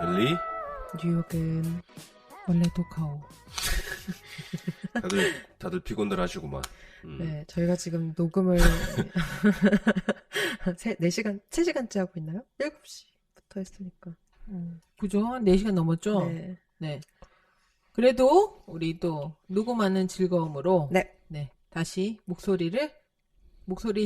엘리? 뉴욕은 원래도 가오. 다들 피곤들 하시구만. 네, 저희가 지금 녹음을 3시간째 하고 있나요? 7시부터 했으니까. 그죠? 4시간 넘었죠? 네. 네. 그래도 우리 또 녹음하는 즐거움으로 네. 다시 목소리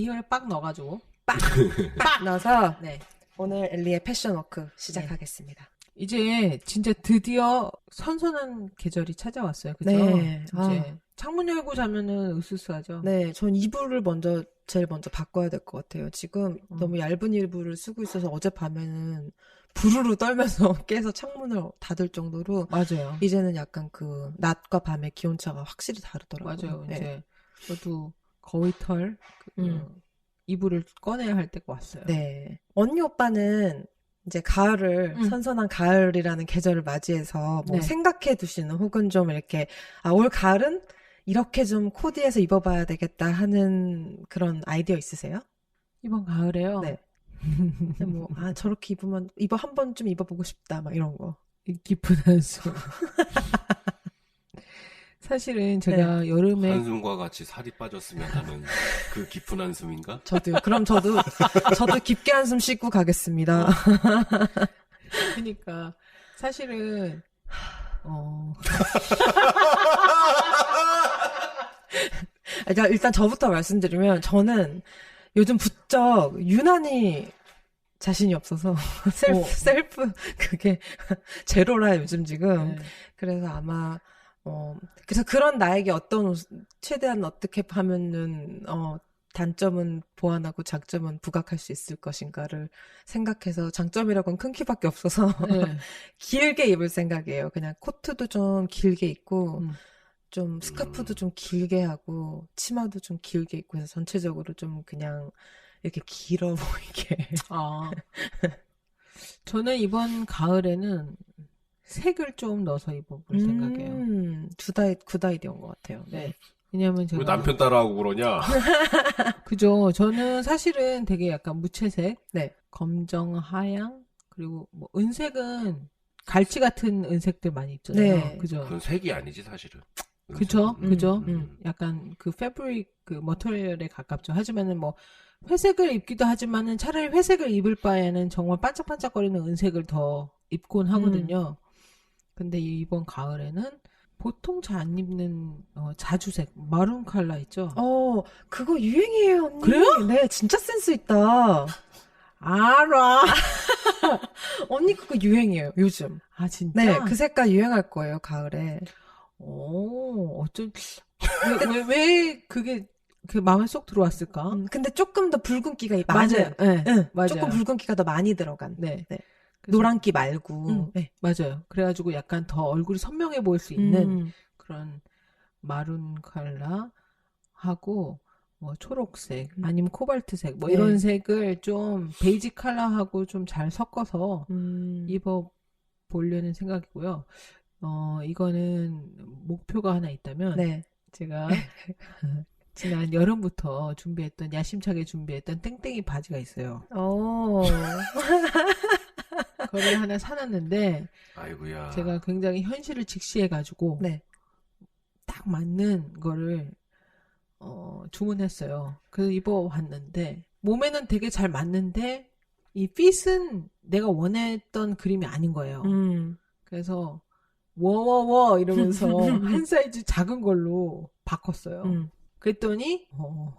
힘을 빡 넣어가지고 빡 넣어서 네. 오늘 엘리의 패션워크 시작하겠습니다. 이제 진짜 드디어 선선한 계절이 찾아왔어요. 그죠? 네. 이제 창문 열고 자면은 으스스하죠. 네, 전 이불을 제일 먼저 바꿔야 될 것 같아요. 지금 너무 얇은 이불을 쓰고 있어서 어젯밤에는 부르르 떨면서 깨서 창문을 닫을 정도로 맞아요. 이제는 약간 그 낮과 밤의 기온차가 확실히 다르더라고요. 맞아요. 네. 이제 저도 거위털 이불을 꺼내야 할 때가 왔어요. 네. 언니 오빠는 이제 가을을 선선한 가을이라는 계절을 맞이해서 뭐 네. 생각해 두시는 혹은 좀 이렇게 올 가을은 이렇게 좀 코디해서 입어봐야 되겠다 하는 그런 아이디어 있으세요? 이번 가을에요. 네. 뭐 저렇게 입으면 한 번쯤 입어보고 싶다 막 이런 거. 깊은 한숨. 사실은 제가 여름에 한숨과 같이 살이 빠졌으면 하는 그 깊은 한숨인가? 저도요. 그럼 저도 깊게 한숨 쉬고 가겠습니다. 그러니까 사실은 일단 저부터 말씀드리면 저는 요즘 부쩍 유난히 자신이 없어서 셀프 그게 제로라 요즘 지금. 네. 그래서 아마 그래서 그런 나에게 최대한 어떻게 하면은 단점은 보완하고 장점은 부각할 수 있을 것인가를 생각해서 장점이라고는 큰 키밖에 없어서 네. 길게 입을 생각이에요. 그냥 코트도 좀 길게 입고 좀 스카프도 좀 길게 하고 치마도 좀 길게 입고 해서 전체적으로 좀 그냥 이렇게 길어 보이게. 저는 이번 가을에는 색을 좀 넣어서 입어볼 생각이에요. 굿 아이디어인 것 같아요. 네. 왜냐면 제가 왜 남편 따라하고 그러냐? 그죠. 저는 사실은 되게 약간 무채색, 네. 검정, 하양, 그리고 뭐 은색은 갈치 같은 은색들 많이 있잖아요. 네. 그죠. 그건 색이 아니지 사실은. 그죠. 그죠. 음. 약간 그 패브릭 그 머터리얼에 가깝죠. 하지만은 뭐 회색을 입기도 하지만은 차라리 회색을 입을 바에는 정말 반짝반짝거리는 은색을 더 입곤 하거든요. 근데 이번 가을에는 보통 잘 안 입는 자주색 마룬 컬러 있죠. 그거 유행이에요, 언니. 그래요? 네, 진짜 센스 있다. 알아. 언니 그거 유행이에요, 요즘. 아 진짜? 네, 그 색깔 유행할 거예요, 가을에. 왜 그게 그 마음에 쏙 들어왔을까? 근데 조금 더 붉은기가 맞아요. 네, 맞아요. 조금 붉은기가 더 많이 들어간. 네. 네. 그래서- 노란기 말고. 네. 맞아요. 그래가지고 약간 더 얼굴이 선명해 보일 수 있는 그런 마룬 컬러 하고 뭐 초록색 아니면 코발트색 뭐 네. 이런 색을 좀 베이지 컬러하고 좀 잘 섞어서 입어 보려는 생각이고요. 이거는 목표가 하나 있다면 네. 제가 지난 여름부터 야심차게 준비했던 땡땡이 바지가 있어요. 그거를 하나 사놨는데 아이고야. 제가 굉장히 현실을 직시해가지고 네. 딱 맞는 거를 주문했어요. 그래서 입어봤는데 몸에는 되게 잘 맞는데 이 핏은 내가 원했던 그림이 아닌 거예요. 그래서 워워워 이러면서 한 사이즈 작은 걸로 바꿨어요. 그랬더니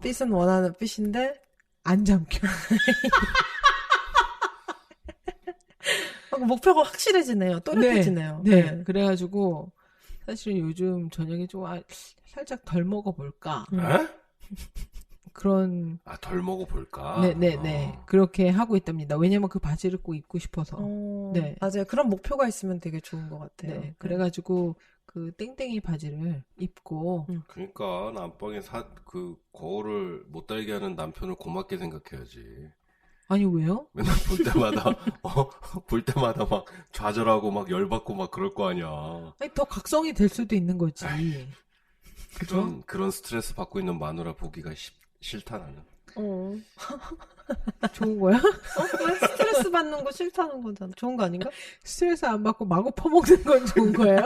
핏은 원하는 핏인데 안 잠겨. 목표가 확실해지네요. 또렷해지네요. 네. 그래가지고 사실 요즘 저녁에 좀 살짝 덜 먹어볼까. 그런. 덜 먹어볼까? 네네네. 그렇게 하고 있답니다. 왜냐면 그 바지를 꼭 입고 싶어서. 네. 맞아요. 그런 목표가 있으면 되게 좋은 것 같아요. 네. 그래가지고 그 땡땡이 바지를 입고. 그러니까 남방에 그 거울을 못 달게 하는 남편을 고맙게 생각해야지. 아니 왜요? 맨날 볼 때마다 막 좌절하고 막 열받고 막 그럴 거 아니야. 아니 더 각성이 될 수도 있는 거지. 그죠? 그런 스트레스 받고 있는 마누라 보기가 싫다 나는. 좋은 거야? 왜 스트레스 받는 거 싫다는 거잖아. 좋은 거 아닌가? 스트레스 안 받고 마구 퍼먹는 건 좋은 거예요?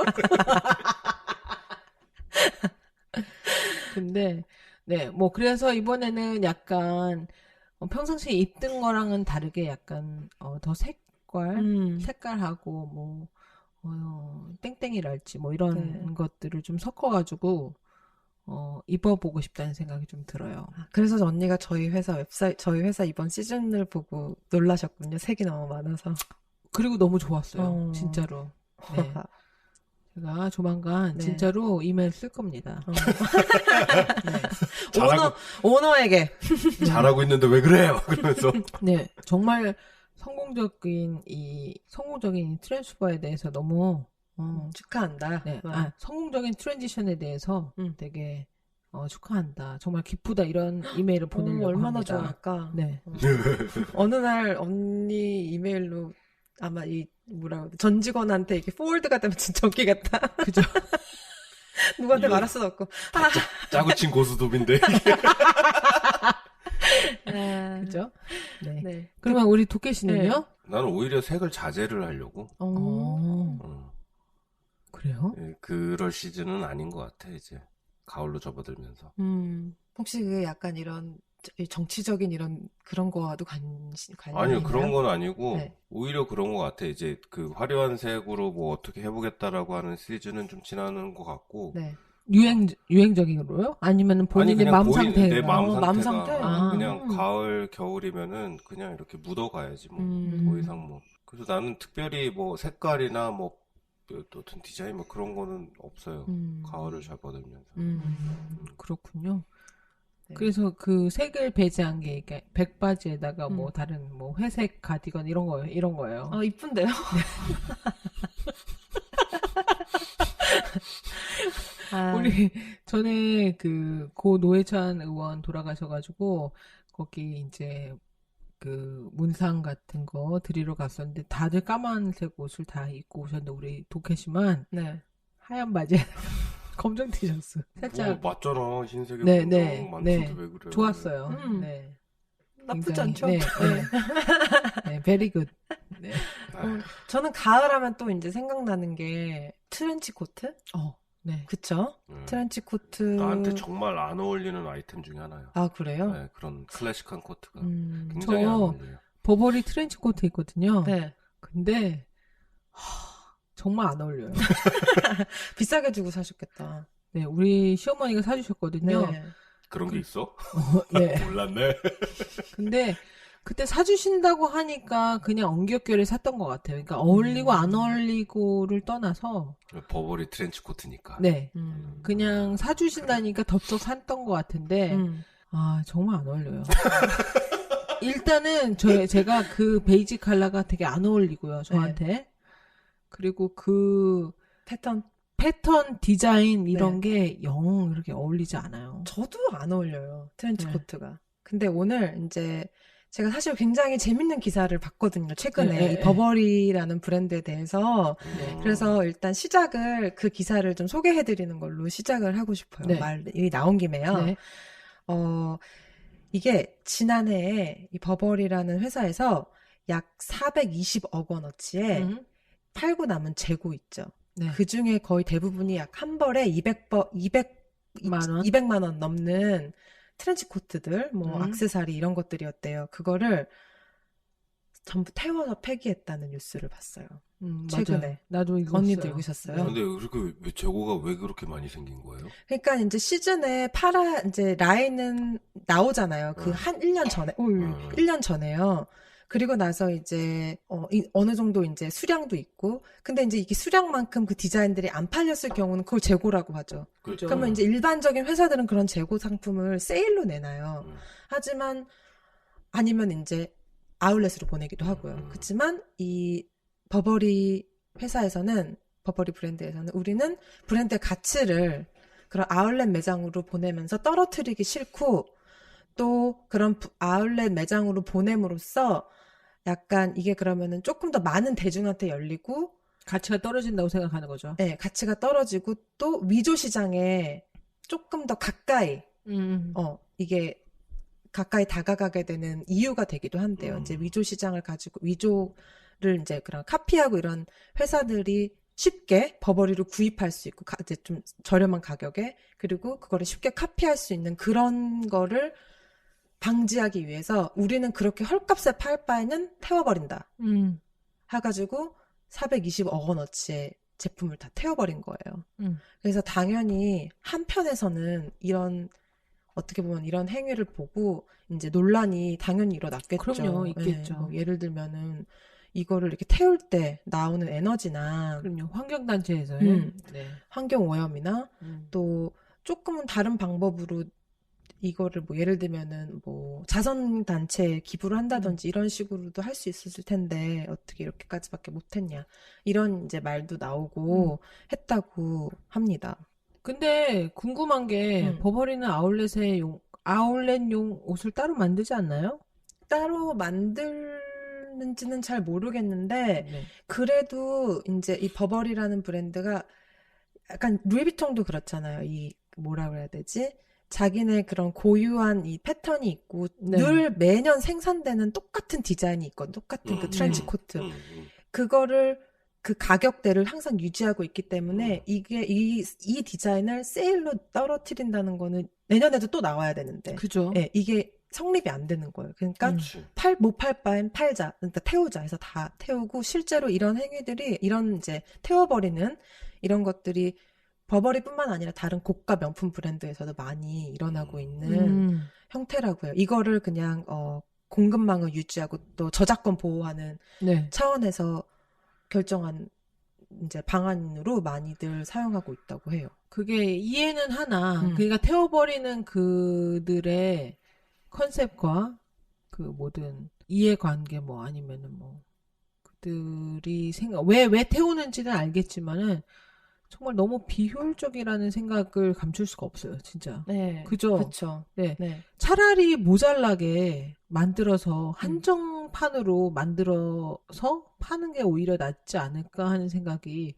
근데, 네, 뭐, 그래서 이번에는 약간, 평상시에 입던 거랑은 다르게 약간, 더 색깔하고, 뭐, 땡땡이랄지, 뭐, 이런 네. 것들을 좀 섞어가지고, 입어보고 싶다는 생각이 좀 들어요. 그래서 언니가 저희 회사 이번 시즌을 보고 놀라셨군요. 색이 너무 많아서. 그리고 너무 좋았어요. 진짜로. 네. 제가 조만간 네. 진짜로 이메일 쓸 겁니다. 네. 잘하고, 오너에게. 잘하고 있는데 왜 그래? 막 그러면서. 네, 정말 성공적인 트랜스퍼에 대해서 너무 축하한다. 네, 성공적인 트랜지션에 대해서 되게 축하한다. 정말 기쁘다 이런 이메일을 보내려고 얼마나 합니다. 좋아할까. 네. 어느 날 언니 이메일로 아마 전 직원한테 이게 포워드가 되면 진짜 웃기겠다. 그죠? 누구한테 말할 수도 없고. 짜고 친 고스톱인데. 그죠? 네. 네. 그러면 우리 도깨 씨는요? 나는 오히려 색을 자제를 하려고. 그래요? 예, 그럴 시즌은 아닌 것 같아, 이제. 가을로 접어들면서. 혹시 그게 약간 이런 정치적인 그런 거와도 관련이 아니요, 있나요? 그런 건 아니고, 네. 오히려 그런 것 같아. 이제 그 화려한 색으로 뭐 어떻게 해보겠다라고 하는 시즌은 좀 지나는 것 같고. 네. 유행적으로요? 아니면은 본인의 그냥 마음 내 상태가? 마음 마음 상태가 상태? 그냥 가을, 겨울이면은 그냥 이렇게 묻어가야지 뭐. 더 이상 뭐. 그래서 나는 특별히 뭐 색깔이나 뭐 어떤 디자인 뭐 그런 거는 없어요. 가을을 접어들면서. 그렇군요. 네. 그래서 그 색을 배제한 게 그러니까 백바지에다가 뭐 다른 뭐 회색 가디건 이런 거예요. 이쁜데요? 우리 전에 고 노회찬 의원 돌아가셔가지고 거기 이제 그 문상 같은 거 드리러 갔었는데 다들 까만색 옷을 다 입고 오셨는데 우리 도케시만 네. 하얀 바지에 검정 티셔츠 살짝 뭐 맞잖아. 흰색에 네, 검정 네, 많던데 네. 왜 그래? 좋았어요. 네. 나쁘지 굉장히, 않죠? 네, 네. 네, very good. 네. 저는 가을하면 또 이제 생각나는 게 트렌치 코트? 네. 그쵸? 트렌치 코트. 나한테 정말 안 어울리는 아이템 중에 하나야. 아, 그래요? 네, 그런 클래식한 코트가 굉장히 저 안 어울려요. 버버리 트렌치 코트 있거든요. 네. 근데 정말 안 어울려요. 비싸게 주고 사셨겠다. 네, 우리 시어머니가 사주셨거든요. 네. 그런 게 있어? 네. 몰랐네. 근데 그때 사주신다고 하니까 그냥 엉겹결에 샀던 것 같아요. 그러니까 어울리고 안 어울리고를 떠나서 버버리 트렌치 코트니까. 네, 그냥 사주신다니까 덥석 샀던 것 같은데 정말 안 어울려요. 일단은 제가 그 베이지 컬러가 되게 안 어울리고요, 저한테. 네. 그리고 그 패턴 디자인 이런 게 영 이렇게 어울리지 않아요. 저도 안 어울려요. 트렌치 네. 코트가. 근데 오늘 이제 제가 사실 굉장히 재밌는 기사를 봤거든요. 최근에 네, 이 네. 버버리라는 브랜드에 대해서. 네. 그래서 일단 그 기사를 좀 소개해드리는 걸로 시작을 하고 싶어요. 네. 말이 나온 김에요. 네. 이게 지난해에 이 버버리라는 회사에서 약 420억 원어치의 팔고 남은 재고 있죠. 네. 그 중에 거의 대부분이 약 한 벌에 200만 원 넘는 트렌치 코트들, 뭐 액세서리 이런 것들이었대요. 그거를 전부 태워서 폐기했다는 뉴스를 봤어요. 최근에. 맞아요. 나도 읽었어요. 언니도 읽으셨어요? 근데 왜 재고가 왜 그렇게 많이 생긴 거예요? 그러니까 이제 시즌에 이제 라인은 나오잖아요. 한 1년 전에, 1년 전에요. 그리고 나서 이제, 어느 정도 이제 수량도 있고, 근데 이제 이게 수량만큼 그 디자인들이 안 팔렸을 경우는 그걸 재고라고 하죠. 그렇죠. 그러면 이제 일반적인 회사들은 그런 재고 상품을 세일로 내놔요. 하지만, 아니면 이제 아울렛으로 보내기도 하고요. 그렇지만 이 버버리 브랜드에서는 우리는 브랜드의 가치를 그런 아울렛 매장으로 보내면서 떨어뜨리기 싫고, 또 그런 아울렛 매장으로 보냄으로써 약간 이게 그러면은 조금 더 많은 대중한테 열리고 가치가 떨어진다고 생각하는 거죠. 네, 가치가 떨어지고 또 위조 시장에 조금 더 가까이 이게 가까이 다가가게 되는 이유가 되기도 한대요. 이제 위조 시장을 가지고 위조를 이제 그런 카피하고 이런 회사들이 쉽게 버버리를 구입할 수 있고 이제 좀 저렴한 가격에 그리고 그거를 쉽게 카피할 수 있는 그런 거를 방지하기 위해서 우리는 그렇게 헐값에 팔 바에는 태워버린다. 해가지고 420억 원어치의 제품을 다 태워버린 거예요. 그래서 당연히 한편에서는 이런 어떻게 보면 이런 행위를 보고 이제 논란이 당연히 일어났겠죠. 그럼요, 있겠죠. 뭐 예를 들면은 이거를 이렇게 태울 때 나오는 에너지나 그럼요. 환경단체에서는 네. 환경 오염이나 또 조금은 다른 방법으로 이거를 뭐 예를 들면은 뭐 자선단체에 기부를 한다든지 이런 식으로도 할 수 있었을 텐데 어떻게 이렇게까지밖에 못했냐 이런 이제 말도 나오고 했다고 합니다. 근데 궁금한 게 버버리는 아울렛용 옷을 따로 만들지 않나요? 따로 만드는지는 잘 모르겠는데 네. 그래도 이제 이 버버리라는 브랜드가 약간 루이비통도 그렇잖아요. 이 뭐라 그래야 되지? 자기네 그런 고유한 이 패턴이 있고 네. 늘 매년 생산되는 똑같은 디자인이 있거든. 똑같은 그 트렌치 코트. 그거를 그 가격대를 항상 유지하고 있기 때문에 이게 이 디자인을 세일로 떨어뜨린다는 거는 내년에도 또 나와야 되는데. 그죠. 예, 이게 성립이 안 되는 거예요. 그러니까 못 팔 바엔 팔자. 그러니까 태우자 해서 다 태우고 실제로 이런 행위들이 이런 이제 태워버리는 이런 것들이 버버리뿐만 아니라 다른 고가 명품 브랜드에서도 많이 일어나고 있는 형태라고요. 이거를 그냥 공급망을 유지하고 또 저작권 보호하는 네. 차원에서 결정한 이제 방안으로 많이들 사용하고 있다고 해요. 그게 이해는 하나. 그러니까 태워버리는 그들의 컨셉과 그 모든 이해관계 뭐 아니면은 뭐 그들이 왜 태우는지는 알겠지만은 정말 너무 비효율적이라는 생각을 감출 수가 없어요, 진짜. 네. 그죠? 그렇죠. 네. 네. 차라리 모자라게 만들어서 한정판으로 만들어서 파는 게 오히려 낫지 않을까 하는 생각이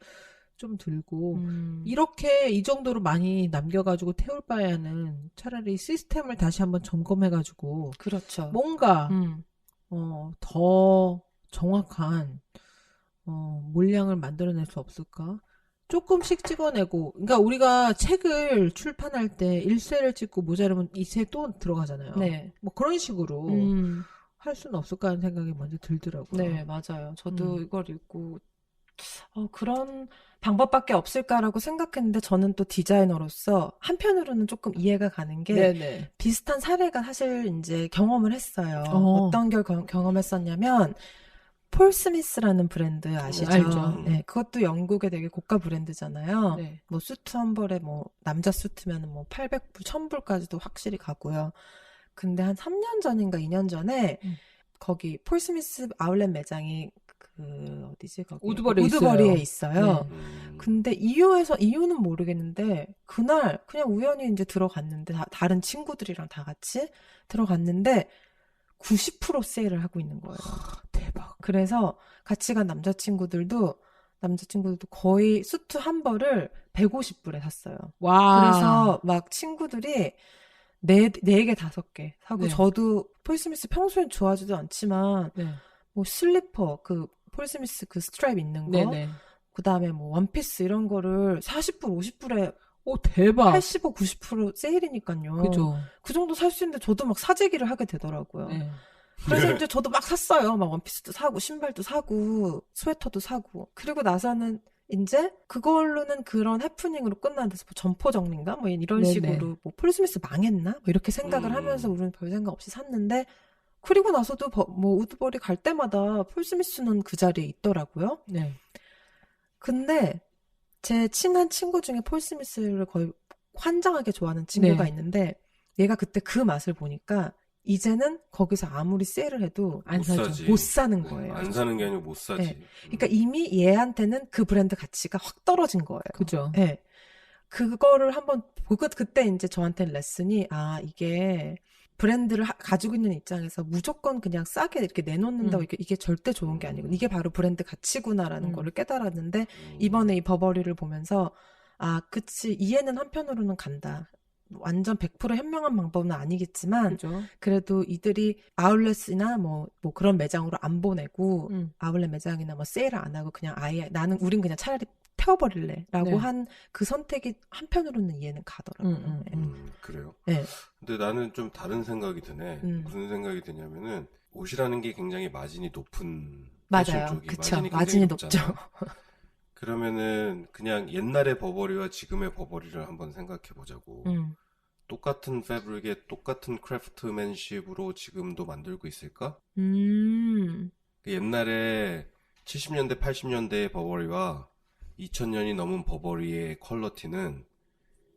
좀 들고 이렇게 이 정도로 많이 남겨가지고 태울 바에는 차라리 시스템을 다시 한번 점검해가지고 그렇죠. 뭔가 더 정확한 물량을 만들어낼 수 없을까? 조금씩 찍어내고, 그러니까 우리가 책을 출판할 때 1쇄를 찍고 모자르면 2쇄 또 들어가잖아요. 네. 뭐 그런 식으로 할 수는 없을까 하는 생각이 먼저 들더라고요. 네, 맞아요. 저도 이걸 읽고 그런 방법밖에 없을까라고 생각했는데 저는 또 디자이너로서 한편으로는 조금 이해가 가는 게 네네. 비슷한 사례가 사실 이제 경험을 했어요. 어떤 걸 경험했었냐면 폴 스미스라는 브랜드 아시죠? 알죠. 네, 그것도 영국의 되게 고가 브랜드잖아요. 네. 뭐 수트 한 벌에 뭐 남자 수트면 뭐 800불, 1000불까지도 확실히 가고요. 근데 한 3년 전인가 2년 전에 거기 폴 스미스 아울렛 매장이 그 어디지 거기 우드버리에 있어요. 네. 근데 이유는 모르겠는데 그날 그냥 우연히 이제 들어갔는데 다른 친구들이랑 다 같이 들어갔는데 90% 세일을 하고 있는 거예요. 대박. 그래서 같이 간 남자친구들도 거의 수트 한 벌을 150불에 샀어요. 와. 그래서 막 친구들이 4개, 5개 사고 네. 저도 폴 스미스 평소엔 좋아하지도 않지만 네. 뭐 슬리퍼 그 폴 스미스 그 스트랩 있는 거 네네. 그다음에 뭐 원피스 이런 거를 40불, 50불에 오, 대박. 85, 90% 세일이니까요. 그죠. 그 정도 살 수 있는데 저도 막 사재기를 하게 되더라고요. 네. 그래서 이제 저도 막 샀어요. 막 원피스도 사고, 신발도 사고, 스웨터도 사고. 그리고 나서는 이제 그걸로는 그런 해프닝으로 끝났는데 뭐 점포 정리인가? 뭐 이런 네네. 식으로 뭐 폴 스미스 망했나? 뭐 이렇게 생각을 하면서 우리는 별 생각 없이 샀는데 그리고 나서도 뭐 우드버리 갈 때마다 폴 스미스는 그 자리에 있더라고요. 네. 근데 제 친한 친구 중에 폴 스미스를 거의 환장하게 좋아하는 친구가 네. 있는데 얘가 그때 그 맛을 보니까 이제는 거기서 아무리 세일을 해도 안 사죠. 사지. 못 사는 거예요. 안 사는 게 아니고 못 사지. 네. 그러니까 이미 얘한테는 그 브랜드 가치가 확 떨어진 거예요. 그죠. 네. 그거를 한번 보고 그때 이제 저한테는 레슨이 이게 브랜드를 가지고 있는 입장에서 무조건 그냥 싸게 이렇게 내놓는다고 이게 절대 좋은 게 아니고 이게 바로 브랜드 가치구나라는 거를 깨달았는데 이번에 이 버버리를 보면서 그치 이해는 한편으로는 간다. 완전 100% 현명한 방법은 아니겠지만 그죠. 그래도 이들이 아울렛이나 뭐 그런 매장으로 안 보내고 아울렛 매장이나 뭐 세일을 안 하고 그냥 아예 우린 그냥 차라리 태워버릴래라고 네. 한 그 선택이 한편으로는 이해는 가더라고요. 네. 그래요? 네. 근데 나는 좀 다른 생각이 드네. 무슨 생각이 드냐면은 옷이라는 게 굉장히 마진이 높은 패션 맞아요. 쪽이 그쵸. 굉장히 마진이 높죠. 높잖아. 그러면은 그냥 옛날의 버버리와 지금의 버버리를 한번 생각해 보자고. 똑같은 패브릭에 똑같은 크래프트맨십으로 지금도 만들고 있을까? 옛날에 70년대, 80년대의 버버리와 2000년이 넘은 버버리의 퀄러티는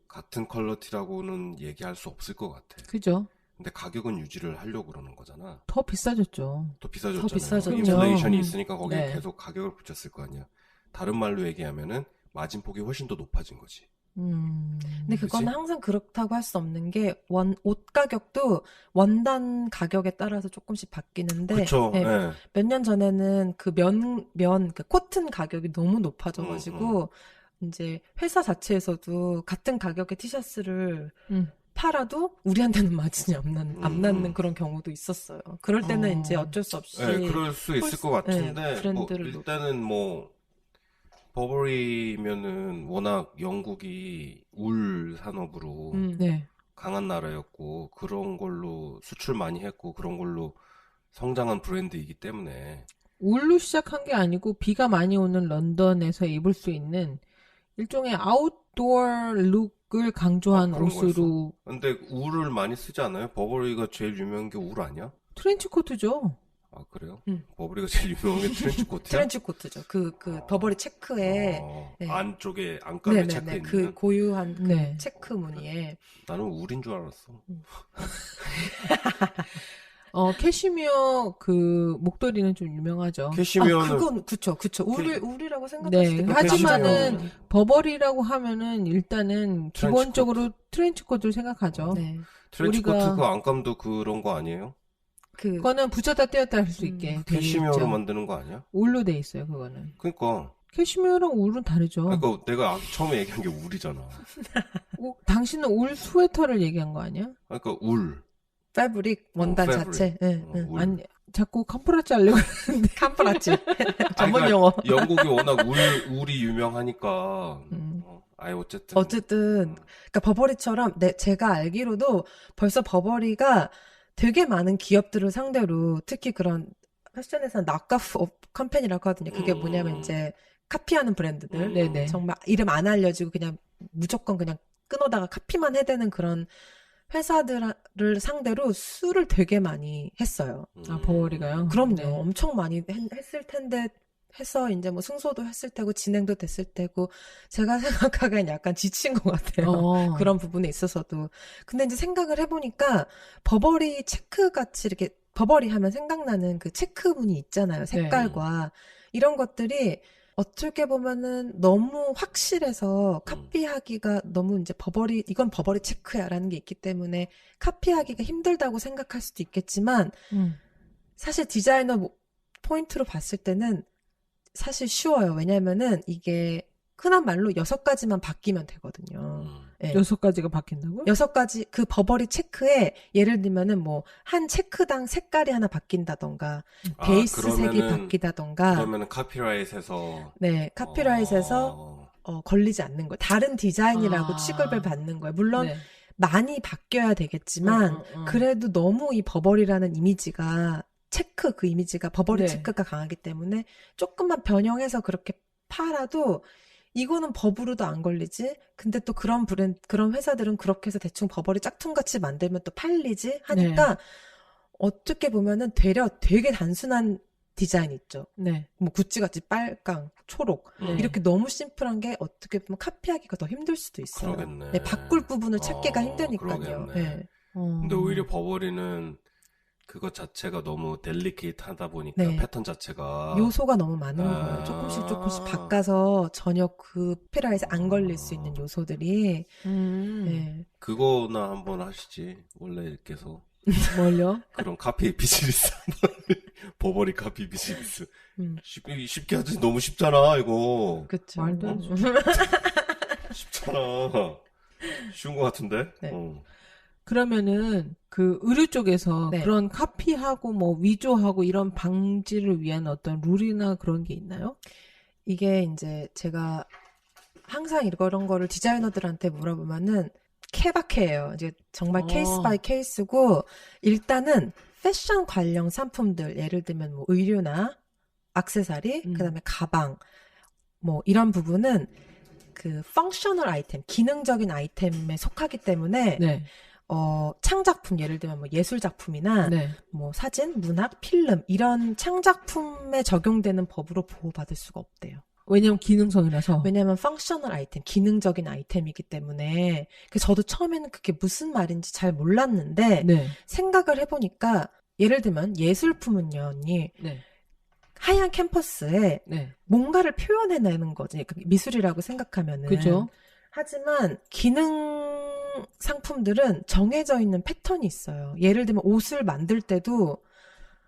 같은 퀄러티라고는 얘기할 수 없을 것 같아. 그죠. 근데 가격은 유지를 하려고 그러는 거잖아. 더 비싸졌죠. 더 비싸졌잖아요. 더 비싸졌죠. 인플레이션이 있으니까 거기에 네. 계속 가격을 붙였을 거 아니야. 다른 말로 얘기하면은 마진폭이 훨씬 더 높아진 거지. 근데 그거는 그치? 항상 그렇다고 할 수 없는 게 옷 가격도 원단 가격에 따라서 조금씩 바뀌는데 그쵸. 네, 예. 몇 년 전에는 그 그 코튼 가격이 너무 높아져가지고 이제 회사 자체에서도 같은 가격의 티셔츠를 팔아도 우리한테는 마진이 안 남는 그런 경우도 있었어요. 그럴 때는 이제 어쩔 수 없이 네, 그럴 수 있을 것 같은데, 브랜드를 일단은 버버리면은 워낙 영국이 울 산업으로 네. 강한 나라였고, 그런 걸로 수출 많이 했고, 그런 걸로 성장한 브랜드이기 때문에. 울로 시작한 게 아니고 비가 많이 오는 런던에서 입을 수 있는 일종의 아웃도어 룩을 강조한 그런 옷으로. 근데 울을 많이 쓰지 않아요? 버버리가 제일 유명한 게 울 아니야? 트렌치코트죠. 아, 그래요? 버버리가 제일 유명한 게 트렌치코트야? 트렌치코트죠. 그 버버리 체크에 네. 안쪽에 안감에 체크 있는. 그 고유한 그 네. 체크 무늬에 나는 울인 줄 알았어. 캐시미어 그 목도리는 좀 유명하죠. 캐시미어는 그건 그쵸. 울이라고 생각할 네. 수도 있고. 하지만은 캐시미어. 버버리라고 하면은 일단은 트렌치코트. 기본적으로 트렌치코트를 생각하죠. 네. 트렌치코트 우리가- 그 안감도 그런 거 아니에요? 그거는 붙였다 떼었다 할 수 있게 돼 캐시미어로 있죠. 만드는 거 아니야? 울로 돼 있어요, 그거는. 그러니까 캐시미어랑 울은 다르죠. 그러니까 내가 처음에 얘기한 게 울이잖아. 당신은 울 스웨터를 얘기한 거 아니야? 그러니까 울. 패브릭 원단 패브릭. 자체. 울. 아니, 자꾸 컴프라치 하려고. 캄프라치. 전문 그러니까 용어. 영국이 워낙 울이 유명하니까. 어쨌든. 그러니까 버버리처럼 제가 알기로도 벌써 버버리가 되게 많은 기업들을 상대로 특히 그런 패션에서는 낙가프 컴퍼니라고 하거든요. 그게 뭐냐면 이제 카피하는 브랜드들. 네네. 정말 이름 안 알려지고 그냥 무조건 그냥 끊어다가 카피만 해대는 그런 회사들을 상대로 수를 되게 많이 했어요. 아, 버버리가요? 그럼요. 네. 엄청 많이 했을 텐데 해서 이제 뭐 승소도 했을 테고 진행도 됐을 테고 제가 생각하기엔 약간 지친 것 같아요. 그런 부분에 있어서도. 근데 이제 생각을 해보니까 버버리 체크 같이 이렇게 버버리 하면 생각나는 그 체크 무늬 있잖아요. 색깔과 이런 것들이 어떻게 보면은 너무 확실해서 카피하기가 너무 이제 이건 버버리 체크야라는 게 있기 때문에 카피하기가 힘들다고 생각할 수도 있겠지만 사실 디자이너 포인트로 봤을 때는 사실 쉬워요. 왜냐면은 이게 흔한 말로 6가지만 바뀌면 되거든요. 네. 6가지가 바뀐다고요? 6가지 그 버버리 체크에 예를 들면은 뭐 한 체크당 색깔이 하나 바뀐다던가 베이스 색이 바뀌다던가 그러면은 카피라이트에서 네, 카피라이트에서 걸리지 않는 거예요. 다른 디자인이라고 취급을 받는 거예요. 물론 네. 많이 바뀌어야 되겠지만 그래도 너무 이 버버리라는 이미지가 그 이미지가 버버리 네. 체크가 강하기 때문에 조금만 변형해서 그렇게 팔아도 이거는 법으로도 안 걸리지. 근데 또 그런 회사들은 그렇게 해서 대충 버버리 짝퉁같이 만들면 또 팔리지 하니까 어떻게 보면은 되게 단순한 디자인 있죠. 네. 뭐 구찌같이 빨강, 초록 이렇게 너무 심플한 게 어떻게 보면 카피하기가 더 힘들 수도 있어요. 그러겠네. 네, 바꿀 부분을 찾기가 힘드니까요. 그러겠네. 네. 근데 오히려 버버리는 그것 자체가 너무 델리케이트하다 보니까 네. 패턴 자체가 요소가 너무 많은 거예요. 조금씩 바꿔서 전혀 그 카피라이트에 안 걸릴 수 있는 요소들이. 네. 그거나 한번 하시지. 원래께서 뭘요? 그런 카피 비즈니스 버버리 카피 비즈니스 쉽게 하지. 너무 쉽잖아 이거. 그쵸. 말도 안 돼. 쉽잖아. 쉬운 것 같은데? 네. 그러면은 그 의류 쪽에서 네. 그런 카피하고 뭐 위조하고 이런 방지를 위한 어떤 룰이나 그런 게 있나요? 이게 이제 제가 항상 이런 거를 디자이너들한테 물어보면은 케바케예요. 이제 정말 케이스 바이 케이스고, 일단은 패션 관련 상품들, 예를 들면 뭐 의류나 액세서리, 그다음에 가방, 뭐 이런 부분은 그 펑셔널 아이템, 기능적인 아이템에 속하기 때문에 네. 창작품, 예를 들면 뭐 예술 작품이나 네. 뭐 사진, 문학, 필름 이런 창작품에 적용되는 법으로 보호받을 수가 없대요. 왜냐면 기능성이라서. 왜냐면 펑셔널 아이템, 기능적인 아이템이기 때문에. 그래서 저도 처음에는 그게 무슨 말인지 잘 몰랐는데 네. 생각을 해보니까, 예를 들면 예술품은요, 언니, 네. 하얀 캔버스에 네. 뭔가를 표현해내는 거지. 미술이라고 생각하면은. 그죠? 하지만 기능 상품들은 정해져 있는 패턴이 있어요. 예를 들면 옷을 만들 때도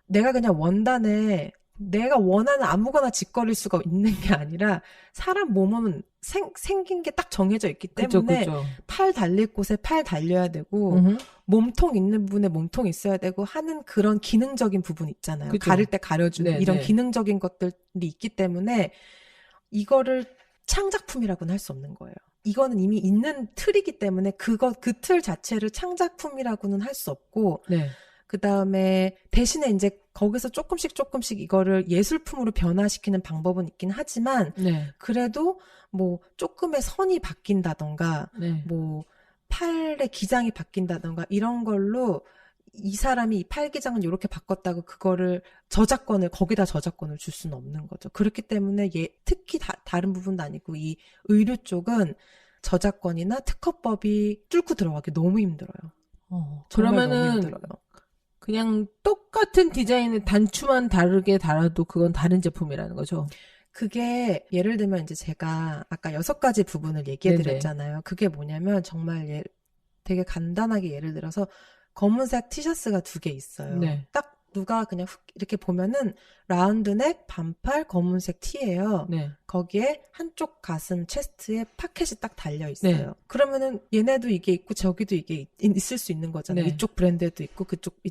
내가 그냥 원단에 내가 원하는 아무거나 짓거릴 수가 있는 게 아니라, 사람 몸은 생긴 게 딱 정해져 있기 때문에 그죠. 팔 달릴 곳에 팔 달려야 되고, 몸통 있는 부분에 몸통 있어야 되고 하는 그런 기능적인 부분 있잖아요. 그죠. 가릴 때 가려주는 네, 이런 네. 기능적인 것들이 있기 때문에 이거를 창작품이라고는 할 수 없는 거예요. 이거는 이미 있는 틀이기 때문에 그 틀 자체를 창작품이라고는 할 수 없고, 네. 그 다음에 대신에 이제 거기서 조금씩 이거를 예술품으로 변화시키는 방법은 있긴 하지만, 네. 그래도 뭐 조금의 선이 바뀐다던가, 네. 뭐 팔의 기장이 바뀐다던가 이런 걸로 이 사람이 이 팔 기장을 이렇게 바꿨다고 그거를 거기다 저작권을 줄 수는 없는 거죠. 그렇기 때문에 특히 다른 부분도 아니고 이 의류 쪽은 저작권이나 특허법이 뚫고 들어가기 너무 힘들어요. 정말 너무 그러면은 힘들어요. 그냥 똑같은 디자인을 단추만 다르게 달아도 그건 다른 제품이라는 거죠. 그게 예를 들면 이제 제가 아까 6가지 부분을 얘기해 드렸잖아요. 그게 뭐냐면 정말 되게 간단하게 예를 들어서 검은색 티셔츠가 2개 있어요. 네. 딱 누가 그냥 이렇게 보면은 라운드넥 반팔 검은색 티예요. 네. 거기에 한쪽 가슴 체스트에 파켓이 딱 달려 있어요. 네. 그러면은 얘네도 이게 있고 저기도 이게 있을 수 있는 거잖아요. 네. 이쪽 브랜드에도 있고